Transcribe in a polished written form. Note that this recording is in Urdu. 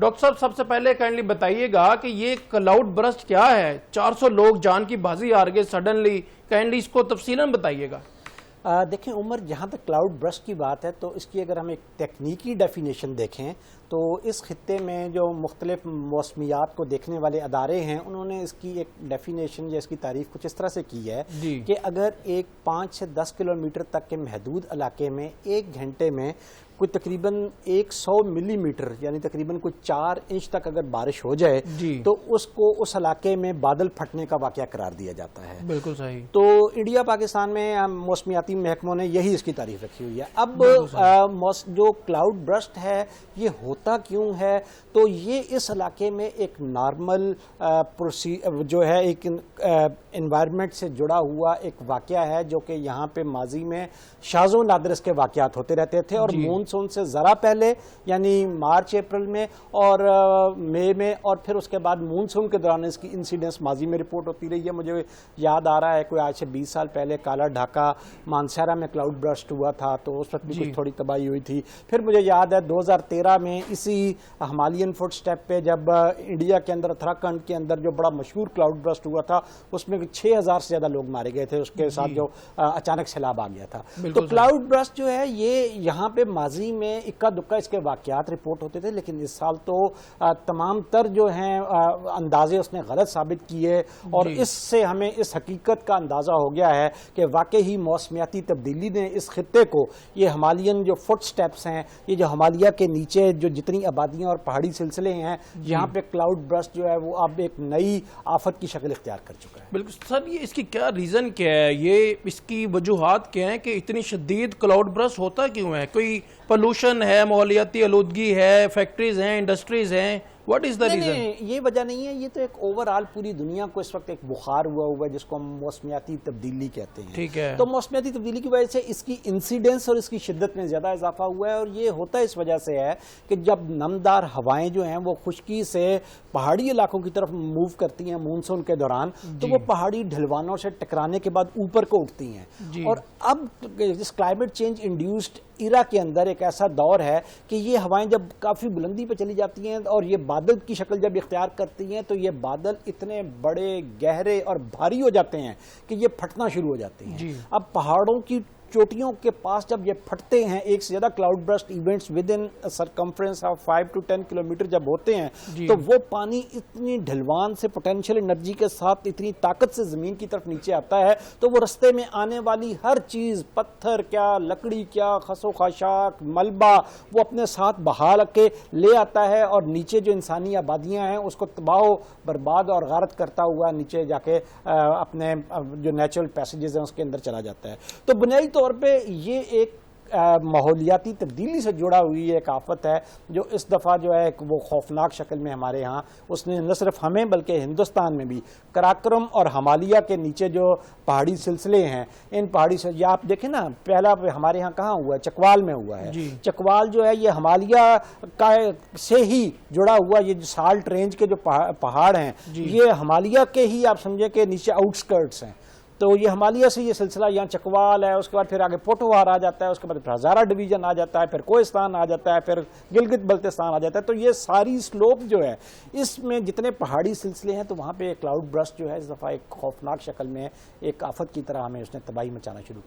ڈاکٹر صاحب سب سے پہلے کائنڈلی بتائیے گا کہ یہ کلاؤڈ برسٹ کیا ہے؟ 400 لوگ جان کی بازی ہار گئے سڈنلی، کائنڈلی اس کو تفصیلاً بتائیے گا۔ دیکھیں عمر، جہاں تک کلاؤڈ برسٹ کی بات ہے تو اس کی اگر ہم ایک تکنیکی ڈیفینیشن دیکھیں تو اس خطے میں جو مختلف موسمیات کو دیکھنے والے ادارے ہیں انہوں نے اس کی ایک ڈیفینیشن یا اس کی تعریف کچھ اس طرح سے کی ہے کہ اگر ایک 5 سے 10 کلومیٹر تک کے محدود علاقے میں 1 گھنٹے میں کوئی تقریباً 100 ملی میٹر یعنی تقریباً کوئی 4 انچ تک اگر بارش ہو جائے تو اس کو اس علاقے میں بادل پھٹنے کا واقعہ قرار دیا جاتا ہے۔ بالکل صحیح۔ تو انڈیا پاکستان میں موسمیاتی محکموں نے یہی اس کی تعریف رکھی ہوئی ہے۔ اب جو کلاؤڈ برسٹ ہے یہ ہوتا کیوں ہے؟ تو یہ اس علاقے میں ایک نارمل جو ہے ایک انوائرمنٹ سے جڑا ہوا ایک واقعہ ہے جو کہ یہاں پہ ماضی میں شاذ و نادر اس کے واقعات ہوتے رہتے تھے، اور مونسون سے ذرا پہلے یعنی مارچ اپریل میں اور مئی میں، اور پھر اس کے بعد مونسون کے دوران اس کی انسیڈنس ماضی میں رپورٹ ہوتی رہی ہے۔ مجھے یاد آ رہا ہے کوئی آج سے 20 سال پہلے کالا ڈھاکہ مانسہرہ میں کلاؤڈ برسٹ ہوا تھا تو اس وقت بھی کچھ تھوڑی تباہی ہوئی تھی۔ پھر مجھے یاد ہے 2013 میں اسی ہمالیین فٹ سٹیپ پہ جب انڈیا کے اندر اتراکھنڈ کے اندر جو بڑا مشہور کلاؤڈ برسٹ ہوا تھا اس میں 6000 سے زیادہ لوگ مارے گئے تھے، اس کے ساتھ جو اچانک سیلاب آ گیا تھا۔ تو کلاؤڈ برسٹ جو ہے یہ یہاں پہ ماضی میں اکا دکا اس کے واقعات رپورٹ ہوتے تھے، لیکن اس سال تو تمام تر جو ہیں اندازے اس نے غلط ثابت کیے، اور اس سے ہمیں اس حقیقت کا اندازہ ہو گیا ہے کہ واقعی موسمیاتی تبدیلی نے اس خطے کو، یہ ہمالیین جو فٹ سٹیپس ہیں، یہ جو ہمالیہ کے نیچے جو جتنی آبادیاں اور پہاڑی سلسلے ہیں یہاں پہ کلاؤڈ برسٹ جو ہے وہ اب ایک نئی آفت کی شکل اختیار کر چکا ہے۔ بالکل سر، یہ اس کی کیا ریزن کیا ہے؟ یہ اس کی وجوہات کیا ہیں کہ اتنی شدید کلاؤڈ برسٹ ہوتا کیوں ہے؟ کوئی پولوشن ہے، ماحولیاتی آلودگی ہے، فیکٹریز ہیں، انڈسٹریز ہیں؟ What is the reason? یہ وجہ نہیں ہے، یہ تو ایک اوور آل پوری دنیا کو اس وقت ایک بخار ہوا ہے جس کو ہم موسمیاتی تبدیلی کہتے ہیں۔ ٹھیک ہے۔ تو موسمیاتی تبدیلی کی وجہ سے اس کی انسیڈنس اور اس کی شدت میں زیادہ اضافہ ہوا ہے، اور یہ ہوتا اس وجہ سے ہے کہ جب نمدار ہوائیں جو ہیں وہ خشکی سے پہاڑی علاقوں کی طرف موو کرتی ہیں مونسون کے دوران، تو وہ پہاڑی ڈھلوانوں سے ٹکرانے کے بعد اوپر کو اٹھتی ہیں، اور اب اس کلائمیٹ چینج انڈیوسڈ ایرا کے اندر ایک ایسا دور ہے کہ یہ ہوائیں جب کافی بلندی پہ چلی جاتی ہیں اور یہ بادل کی شکل جب اختیار کرتی ہیں تو یہ بادل اتنے بڑے، گہرے اور بھاری ہو جاتے ہیں کہ یہ پھٹنا شروع ہو جاتے ہیں۔ اب پہاڑوں کی چوٹیوں کے پاس جب یہ پھٹتے ہیں، ایک سے زیادہ cloud burst events with in circumference of 5 to 10 kilometre جب ہوتے ہیں تو وہ پانی اتنی ڈھلوان سے پوٹینشیل انرجی کے ساتھ اتنی طاقت سے زمین کی طرف نیچے آتا ہے تو وہ رستے میں آنے والی ہر چیز، پتھر کیا، لکڑی کیا، خس و خاشاک، ملبہ، وہ اپنے ساتھ بہا کے لے آتا ہے، اور نیچے جو انسانی آبادیاں ہیں اس کو تباہ و برباد اور غارت کرتا ہوا نیچے جا کے اپنے جو نیچرل پیسیجز ہیں اس کے اندر چلا جاتا ہے۔ تو بنیادی طور پہ یہ ایک ماحولیاتی تبدیلی سے جڑا ہوئی ایک آفت ہے جو اس دفعہ جو ہے وہ خوفناک شکل میں ہمارے ہاں اس نے نہ صرف ہمیں بلکہ ہندوستان میں بھی کراکرم اور ہمالیہ کے نیچے جو پہاڑی سلسلے ہیں، ان پہاڑی سلسلے آپ دیکھیں نا، پہلا ہمارے ہاں کہاں ہوا ہے؟ چکوال میں ہوا ہے۔ چکوال جو ہے یہ ہمالیہ کا سے ہی جڑا ہوا، یہ جو سالٹ رینج کے جو پہاڑ ہیں یہ ہمالیہ کے ہی آپ سمجھے کہ نیچے آؤٹ سکرٹس ہیں۔ تو یہ ہمالیہ سے یہ سلسلہ یہاں چکوال ہے، اس کے بعد پھر آگے پوٹوہار آ جاتا ہے، اس کے بعد پھر ہزارہ ڈویژن آ جاتا ہے، پھر کوہستان آ جاتا ہے، پھر گلگت بلتستان آ جاتا ہے۔ تو یہ ساری سلوپ جو ہے اس میں جتنے پہاڑی سلسلے ہیں تو وہاں پہ کلاؤڈ برسٹ جو ہے اس دفعہ ایک خوفناک شکل میں ایک آفت کی طرح ہمیں اس نے تباہی مچانا شروع کیا۔